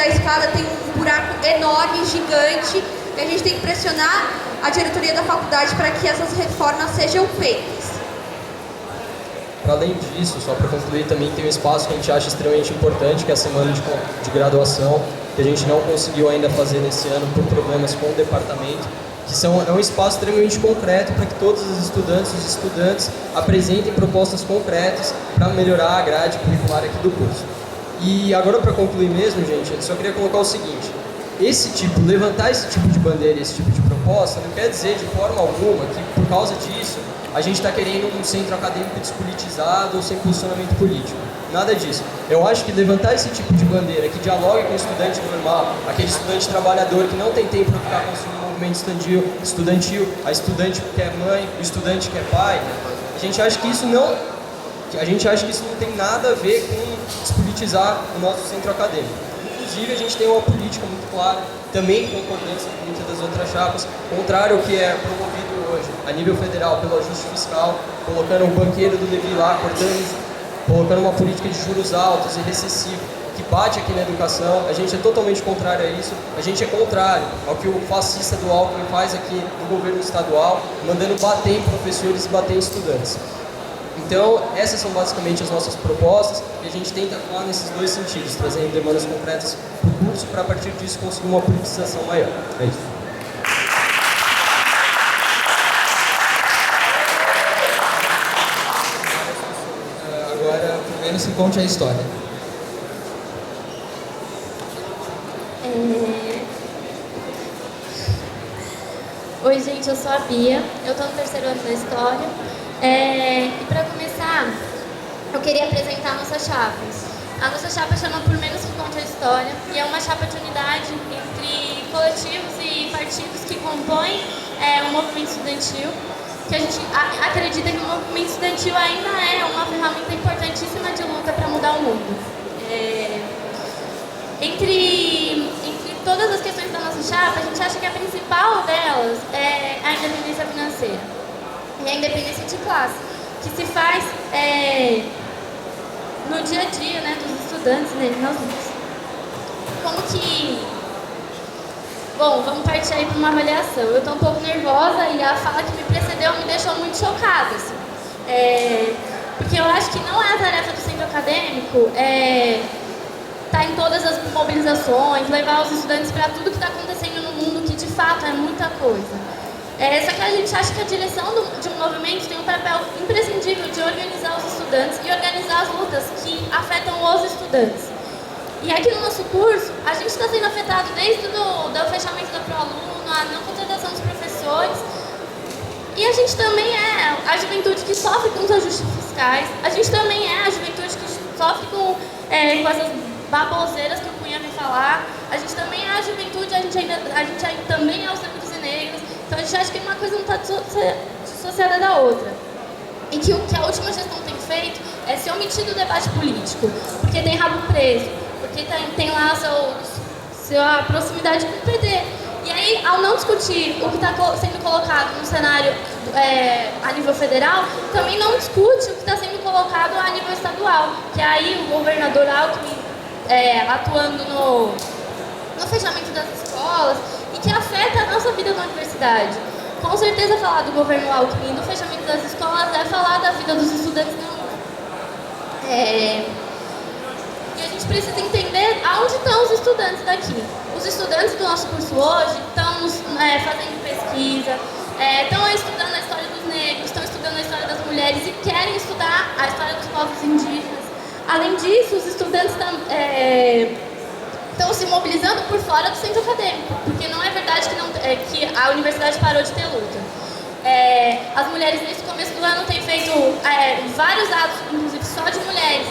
da escada tem um buraco enorme, gigante, e a gente tem que pressionar a diretoria da faculdade para que essas reformas sejam feitas. Para além disso, só para concluir, também tem um espaço que a gente acha extremamente importante, que é a semana de graduação, que a gente não conseguiu ainda fazer nesse ano por problemas com o departamento, que é um espaço extremamente concreto para que todos os estudantes apresentem propostas concretas para melhorar a grade curricular aqui do curso. E agora, para concluir mesmo, gente, eu só queria colocar o seguinte: levantar esse tipo de bandeira, esse tipo de proposta, não quer dizer de forma alguma que, por causa disso, a gente está querendo um centro acadêmico despolitizado ou sem posicionamento político. Nada disso. Eu acho que levantar esse tipo de bandeira, que dialogue com o estudante normal, aquele estudante trabalhador que não tem tempo para ficar consumindo o movimento estudantil, a estudante que é mãe, o estudante que é pai, a gente acha que isso não tem nada a ver com despolitizar o nosso centro acadêmico. Inclusive, a gente tem uma política muito clara, também em concordância com muitas das outras chapas, contrário ao que é promovido hoje, a nível federal, pelo ajuste fiscal, colocando o banqueiro do Levi lá, colocando uma política de juros altos e recessivo, que bate aqui na educação. A gente é totalmente contrário a isso. A gente é contrário ao que o fascista do Alckmin faz aqui no governo estadual, mandando bater em professores e bater em estudantes. Então, essas são basicamente as nossas propostas, e a gente tenta atuar nesses dois sentidos, trazendo demandas concretas para o curso, para a partir disso conseguir uma politização maior. É isso. Agora, primeiro se conte a história. Oi, gente, eu sou a Bia, eu estou no terceiro ano da História. E para começar, eu queria apresentar a nossa chapa. A nossa chapa chama Por Menos que Conte a História, e é uma chapa de unidade entre coletivos e partidos que compõem o movimento estudantil, que a gente acredita que o movimento estudantil ainda é uma ferramenta importantíssima de luta para mudar o mundo. Entre todas as questões da nossa chapa, a gente acha que a principal delas é a independência financeira e a independência de classe, que se faz no dia a dia, né, dos estudantes, nós mesmos. Como que... Bom, vamos partir aí para uma avaliação. Eu estou um pouco nervosa e a fala que me precedeu me deixou muito chocada, assim. Porque eu acho que não é a tarefa do centro acadêmico estar em todas as mobilizações, levar os estudantes para tudo que está acontecendo no mundo, que de fato é muita coisa. Só que a gente acha que a direção de um movimento tem um papel imprescindível de organizar os estudantes e organizar as lutas que afetam os estudantes. E aqui no nosso curso, a gente está sendo afetado desde do fechamento da ProAluno, a não contratação dos professores. E a gente também é a juventude que sofre com os ajustes fiscais, a gente também é a juventude que sofre com essas baboseiras que o Cunha vem falar, a gente também é a juventude, a gente também é os negros e negras. Então a gente acha que uma coisa não está dissociada da outra. E que o que a última gestão tem feito é se omitir do debate político, porque tem rabo preso, porque tem lá a sua proximidade com o PD. E aí, ao não discutir o que está sendo colocado no cenário a nível federal, também não discute o que está sendo colocado a nível estadual, que é aí o governador Alckmin atuando no fechamento das escolas, e que afeta a nossa vida na universidade. Com certeza, falar do governo Alckmin e do fechamento das escolas é falar da vida dos estudantes não. E a gente precisa entender aonde estão os estudantes daqui. Os estudantes do nosso curso hoje estão fazendo pesquisa, estão estudando a história dos negros, estão estudando a história das mulheres e querem estudar a história dos povos indígenas. Além disso, os estudantes estão se mobilizando por fora do centro acadêmico, porque não é verdade que a universidade parou de ter luta. As mulheres, nesse começo do ano, têm feito vários atos, inclusive só de mulheres,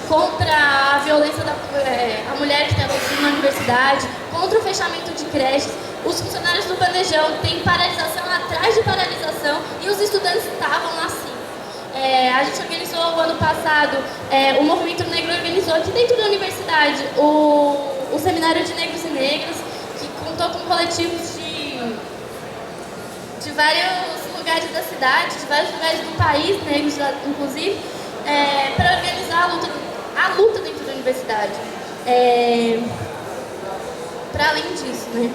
contra a violência a mulher que tem acontecido na universidade, contra o fechamento de creches. Os funcionários do bandejão têm paralisação atrás de paralisação e os estudantes estavam assim. A gente organizou o ano passado, o Movimento Negro organizou aqui dentro da universidade o Seminário de Negros e Negras, que contou com coletivos de vários lugares da cidade, de vários lugares do país, negros inclusive, para organizar a luta dentro da universidade. para além disso, né?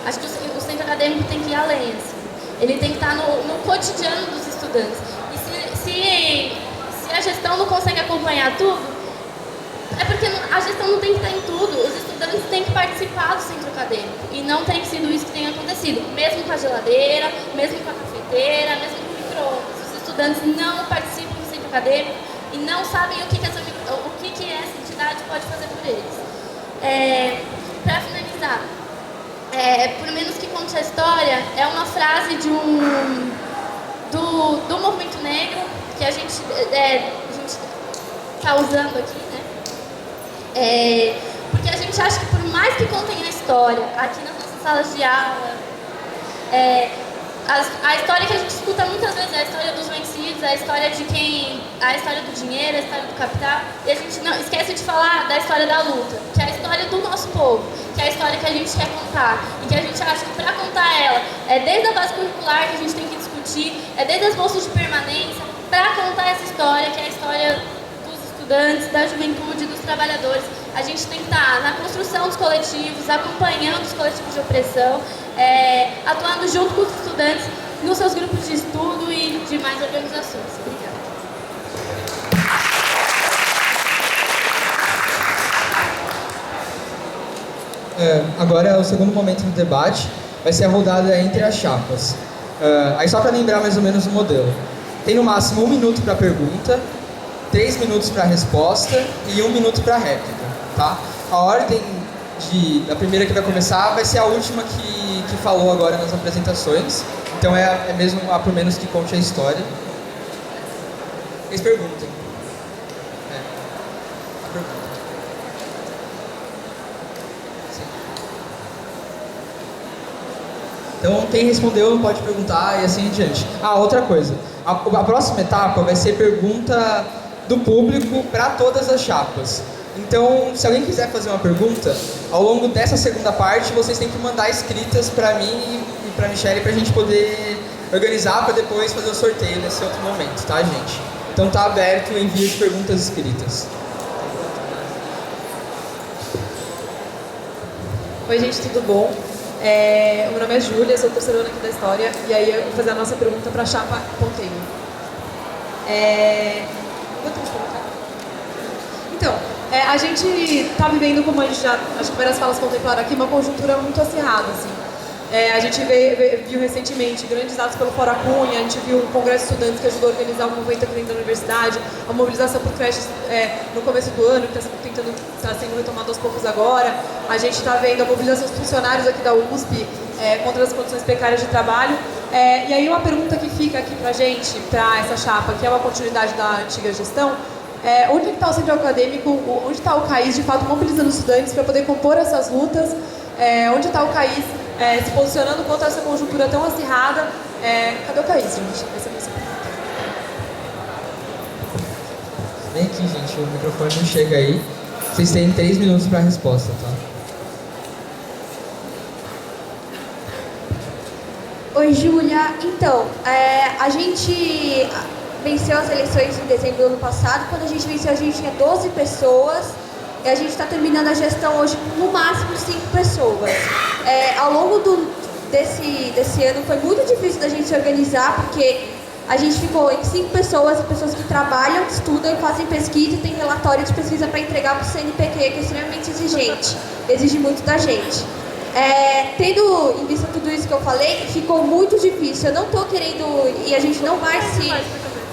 Acho que o centro acadêmico tem que ir além, assim. Ele tem que estar no cotidiano dos estudantes. E se a gestão não consegue acompanhar tudo, é porque a gestão não tem que estar em tudo. Os estudantes têm que participar do centro acadêmico. E não tem sido isso que tem acontecido. Mesmo com a geladeira, mesmo com a cafeteira, mesmo com o micro-ondas. Os estudantes não participam do centro acadêmico e não sabem o que essa entidade pode fazer por eles. Para finalizar, por menos que conte a história, é uma frase do movimento negro que a gente está usando aqui, né? Porque a gente acha que por mais que contem a história aqui nas nossas salas de aula, a história que a gente escuta muitas vezes é a história dos vencidos, a história do dinheiro, a história do capital, e a gente não esquece de falar da história da luta, que é a história do nosso povo, que é a história que a gente quer contar, e que a gente acha que para contar ela, é desde a base curricular que a gente tem que discutir, é desde as bolsas de permanência, para contar essa história, que é a história dos estudantes, da juventude, dos trabalhadores. A gente tem que estar na construção dos coletivos, acompanhando os coletivos de opressão, atuando junto com os estudantes nos seus grupos de estudo e demais organizações. Obrigada. Agora, o segundo momento do debate vai ser a rodada entre as chapas. Aí só para lembrar mais ou menos o modelo. Tem no máximo 1 minuto para a pergunta, 3 minutos para a resposta e 1 minuto para a réplica. Tá? A ordem da primeira que vai começar vai ser a última que falou agora nas apresentações. Então é mesmo a por menos que conte a história. Vocês perguntem. A pergunta. Sim. Então quem respondeu pode perguntar e assim em diante. Outra coisa. A próxima etapa vai ser pergunta do público para todas as chapas. Então, se alguém quiser fazer uma pergunta, ao longo dessa segunda parte, vocês têm que mandar escritas para mim e para a Michelle para a gente poder organizar para depois fazer o sorteio nesse outro momento, tá, gente? Então tá aberto o envio de perguntas escritas. Oi, gente, tudo bom? O meu nome é Júlia, sou torcedora aqui da História, e aí eu vou fazer a nossa pergunta para a chapa Ponteiro. Então, a gente está vivendo, como a gente já, acho que várias falas contemplaram aqui, uma conjuntura muito acirrada, assim. A gente viu recentemente grandes atos pelo Fora Cunha, a gente viu o Congresso de Estudantes que ajudou a organizar um movimento aqui dentro da universidade, a mobilização por creches no começo do ano, que está sendo retomado aos poucos agora. A gente está vendo a mobilização dos funcionários aqui da USP contra as condições precárias de trabalho. E aí uma pergunta que fica aqui pra gente, para essa chapa, que é uma continuidade da antiga gestão, onde está o centro acadêmico, onde está o CAIS, de fato, mobilizando os estudantes para poder compor essas lutas, onde está o CAIS se posicionando contra essa conjuntura tão acirrada. Cadê o CAIS, gente? Essa é a minha pergunta. Vem aqui, gente, o microfone não chega aí. Vocês têm 3 minutos para a resposta, tá? Oi, Júlia. Então, a gente venceu as eleições em dezembro do ano passado. Quando a gente venceu, a gente tinha 12 pessoas. E a gente está terminando a gestão hoje com no máximo 5 pessoas. Ao longo desse ano foi muito difícil da gente se organizar, porque a gente ficou em 5 pessoas que trabalham, estudam, fazem pesquisa e tem relatório de pesquisa para entregar para o CNPq, que é extremamente exigente, exige muito da gente. Tendo em vista tudo isso que eu falei, ficou muito difícil. Eu não estou querendo, e a gente não vai se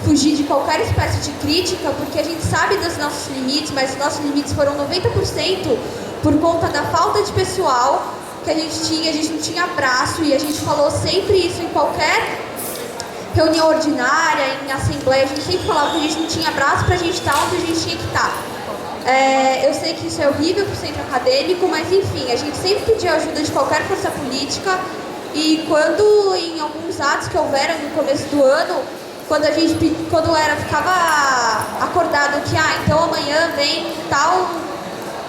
fugir de qualquer espécie de crítica, porque a gente sabe dos nossos limites, mas os nossos limites foram 90% por conta da falta de pessoal que a gente não tinha braço, e a gente falou sempre isso em qualquer reunião ordinária, em assembleia, a gente sempre falava que a gente não tinha braço pra gente estar onde a gente tinha que estar. Eu sei que isso é horrível pro centro acadêmico, mas enfim, a gente sempre pediu ajuda de qualquer força política, e quando em alguns atos que houveram no começo do ano, ficava acordado que então amanhã vem tal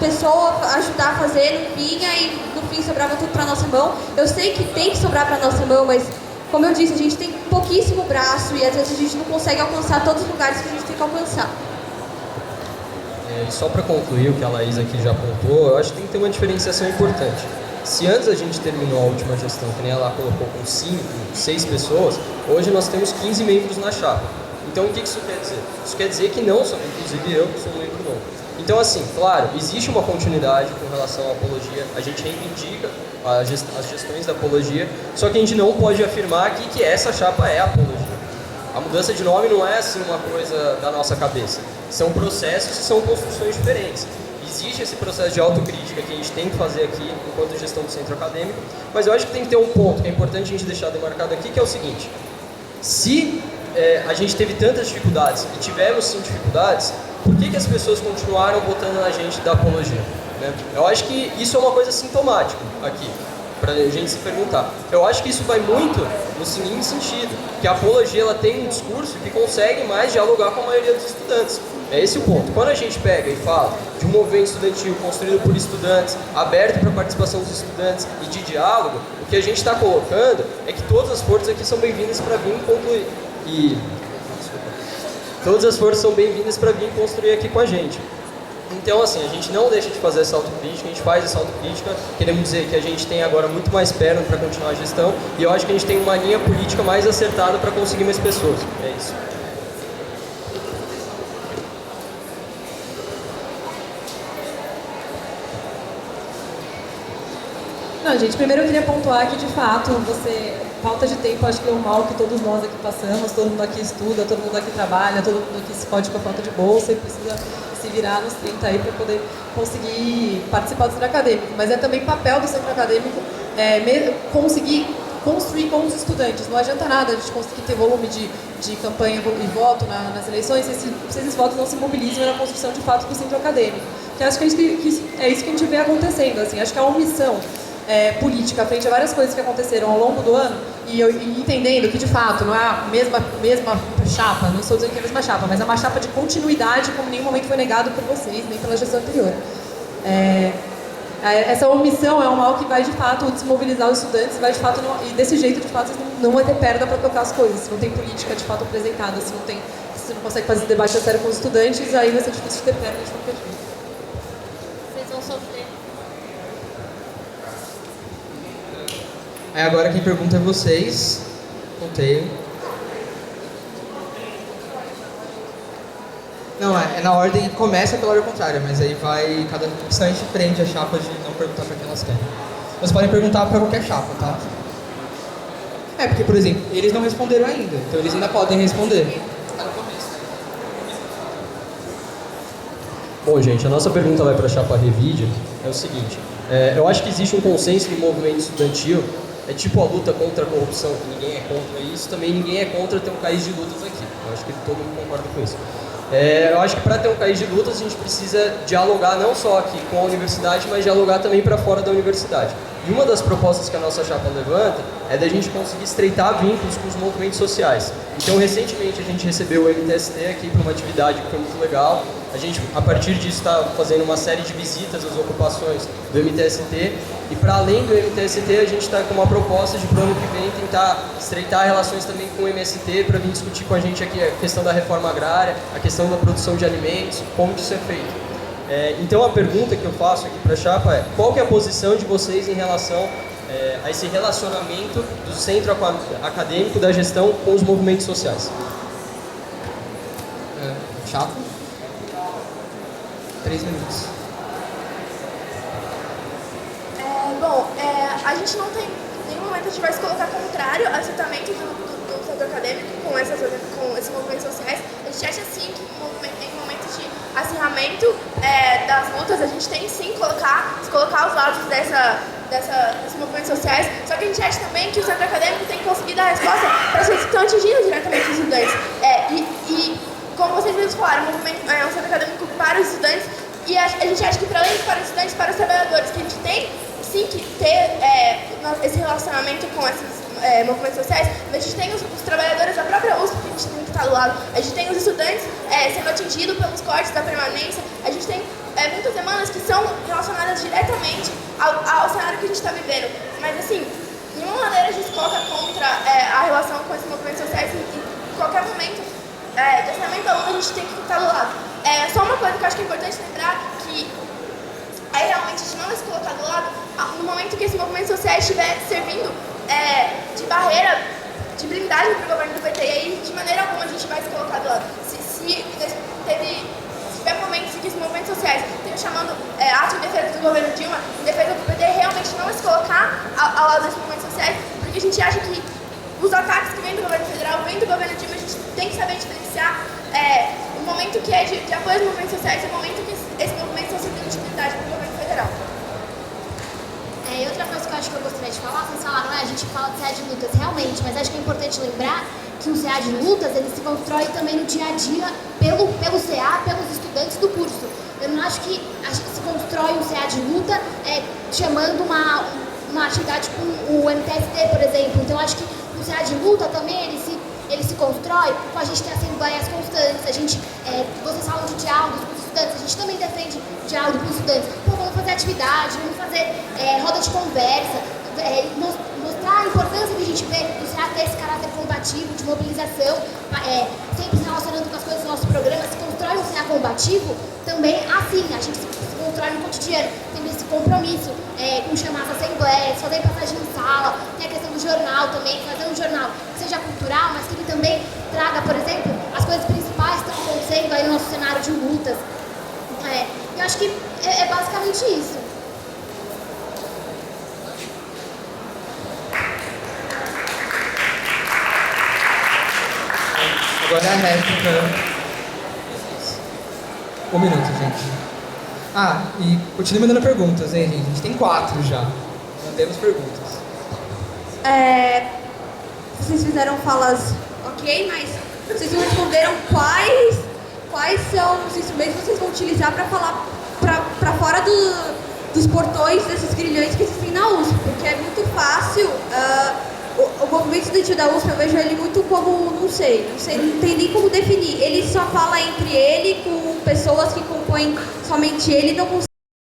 pessoa ajudar a fazer, não vinha, e no fim sobrava tudo para nossa mão. Eu sei que tem que sobrar para nossa mão, mas como eu disse, a gente tem pouquíssimo braço e às vezes a gente não consegue alcançar todos os lugares que a gente tem que alcançar. e só para concluir o que a Laís aqui já apontou, eu acho que tem que ter uma diferenciação importante. Se antes a gente terminou a última gestão, que nem ela colocou, com 5, 6 pessoas, hoje nós temos 15 membros na chapa. Então, o que isso quer dizer? Isso quer dizer que não só, inclusive eu, que sou um membro novo. Então, assim, claro, existe uma continuidade com relação à apologia, a gente reivindica as gestões da apologia, só que a gente não pode afirmar aqui que essa chapa é a apologia. A mudança de nome não é, assim, uma coisa da nossa cabeça. São processos e são construções diferentes. Existe esse processo de autocrítica que a gente tem que fazer aqui enquanto gestão do centro acadêmico, mas eu acho que tem que ter um ponto que é importante a gente deixar demarcado aqui, que é o seguinte: se a gente teve tantas dificuldades e tivemos sim dificuldades, por que as pessoas continuaram votando na gente da apologia? Né? Eu acho que isso é uma coisa sintomática aqui, para a gente se perguntar. Eu acho que isso vai muito no seguinte sentido, que a apologia ela tem um discurso que consegue mais dialogar com a maioria dos estudantes. É esse o ponto. Quando a gente pega e fala de um movimento estudantil construído por estudantes, aberto para a participação dos estudantes e de diálogo, o que a gente está colocando é que todas as forças aqui são bem-vindas para vir concluir. Todas as forças são bem-vindas para vir construir aqui com a gente. Então, assim, a gente não deixa de fazer essa autocrítica, a gente faz essa autocrítica, queremos dizer que a gente tem agora muito mais perna para continuar a gestão, e eu acho que a gente tem uma linha política mais acertada para conseguir mais pessoas. É isso. Não, gente, primeiro eu queria pontuar que, de fato, falta de tempo, acho que é um mal que todos nós aqui passamos, todo mundo aqui estuda, todo mundo aqui trabalha, todo mundo aqui se fode com a falta de bolsa e precisa se virar nos 30 aí para poder conseguir participar do centro acadêmico. Mas é também papel do centro acadêmico conseguir construir com os estudantes. Não adianta nada a gente conseguir ter volume de campanha e voto nas eleições se esses votos não se mobilizam na construção de fato do centro acadêmico. Que acho que é isso que a gente vê acontecendo. Assim, acho que a omissão política frente a várias coisas que aconteceram ao longo do ano e entendendo que de fato não é a mesma chapa, não estou dizendo que é a mesma chapa, mas é uma chapa de continuidade, como em nenhum momento foi negado por vocês, nem pela gestão anterior. Essa omissão é um mal que vai de fato desmobilizar os estudantes, vai de fato e desse jeito de fato vocês não vai ter perda para tocar as coisas, se não tem política de fato apresentada, se não consegue fazer debate a sério com os estudantes, aí vai ser difícil de ter perda de qualquer jeito. Vocês vão sofrer. Aí agora quem pergunta é vocês. Contei. Não, é na ordem, começa pela ordem contrária, mas aí vai, cada instante prende a chapa de não perguntar para quem elas querem. Vocês podem perguntar para qualquer chapa, tá? Porque, por exemplo, eles não responderam ainda, então eles ainda podem responder. Tá no começo. Bom, gente, a nossa pergunta vai para a chapa Revide, é o seguinte: eu acho que existe um consenso no movimento estudantil, é tipo a luta contra a corrupção, que ninguém é contra isso, também ninguém é contra ter um país de lutas aqui. Eu acho que todo mundo concorda com isso. Eu acho que para ter um país de lutas a gente precisa dialogar não só aqui com a universidade, mas dialogar também para fora da universidade. E uma das propostas que a nossa chapa levanta é da gente conseguir estreitar vínculos com os movimentos sociais. Então, recentemente a gente recebeu o MTST aqui para uma atividade que foi muito legal. A gente, a partir disso, está fazendo uma série de visitas às ocupações do MTST. E para além do MTST, a gente está com uma proposta de para o ano que vem tentar estreitar relações também com o MST para vir discutir com a gente aqui a questão da reforma agrária, a questão da produção de alimentos, como que isso é feito. Então a pergunta que eu faço aqui para a chapa é: qual que é a posição de vocês em relação a esse relacionamento do centro acadêmico da gestão com os movimentos sociais? Chapa? 3 minutos. A gente não tem, em nenhum momento a gente vai se colocar contrário ao aceitamento do centro acadêmico com esses movimentos sociais. A gente acha sim que em momentos de acirramento das lutas, a gente tem sim que colocar os lados desses movimentos sociais, só que a gente acha também que o centro acadêmico tem que conseguir dar resposta para as pessoas que estão atingindo diretamente os estudantes. E como vocês mesmos falaram, o movimento é um centro acadêmico para os estudantes, e a gente acha que para além de para os estudantes, para os trabalhadores, que a gente tem sim que ter esse relacionamento com esses movimentos sociais, a gente tem os trabalhadores da própria USP que a gente tem que estar do lado, a gente tem os estudantes sendo atingidos pelos cortes da permanência, a gente tem muitas demandas que são relacionadas diretamente ao cenário que a gente está vivendo, mas assim, de nenhuma maneira a gente se coloca contra a relação com esses movimentos sociais e em qualquer momento de assinamento da luta a gente tem que estar do lado. Só uma coisa que eu acho que é importante lembrar, que aí realmente a gente não vai se colocar do lado, no momento que esse movimento social estiver servindo de barreira, de blindagem para o governo do PT, e aí de maneira alguma a gente vai se colocar do lado. Se tiver momentos em que esses movimentos sociais estão chamando ato em defesa do governo Dilma, em defesa do PT, realmente não vai se colocar ao lado desses movimentos sociais, porque a gente acha que os ataques que vêm do governo federal, vêm do governo Dilma, a gente tem que saber diferenciar o momento que é de apoio aos movimentos sociais e o momento que esse movimento está servindo de blindagem para o governo federal. E outra coisa que eu acho que eu gostaria de falar, vocês falaram, a gente fala de CA de lutas, realmente, mas acho que é importante lembrar que o CA de lutas, ele se constrói também no dia a dia pelo CA, pelos estudantes do curso. Eu não acho que a gente se constrói um CA de luta chamando uma atividade com o MTST, por exemplo. Então, acho que o CA de luta também, ele se constrói com a gente ter assembleias constantes, vocês falam de diálogos com os estudantes, a gente também defende diálogo com os estudantes. Pô, vamos fazer atividade, vamos fazer roda de conversa, mostrar a importância que a gente vê do CA ter esse caráter combativo, de mobilização, sempre se relacionando com as coisas do nosso programa, se constrói um CA combativo também assim, a gente se constrói no cotidiano, tem esse compromisso com chamar as assembleias, fazer passagem em sala, tem a questão do jornal também, fazer um jornal que seja cultural, mas que ele também traga, por exemplo, as coisas principais que estão acontecendo aí no nosso cenário de lutas. Eu acho que é basicamente isso. Agora é a réplica. 1 minuto, gente. E continue mandando perguntas, hein, gente? A gente tem 4 já. Mandemos perguntas. Vocês fizeram falas ok, mas vocês não responderam quais são os instrumentos que vocês vão utilizar para falar para fora dos portões desses grilhões que existem na USP, porque é muito fácil. O movimento estudantil da USP, eu vejo ele muito como, não tem nem como definir. Ele só fala entre ele com pessoas que compõem somente ele, não consegue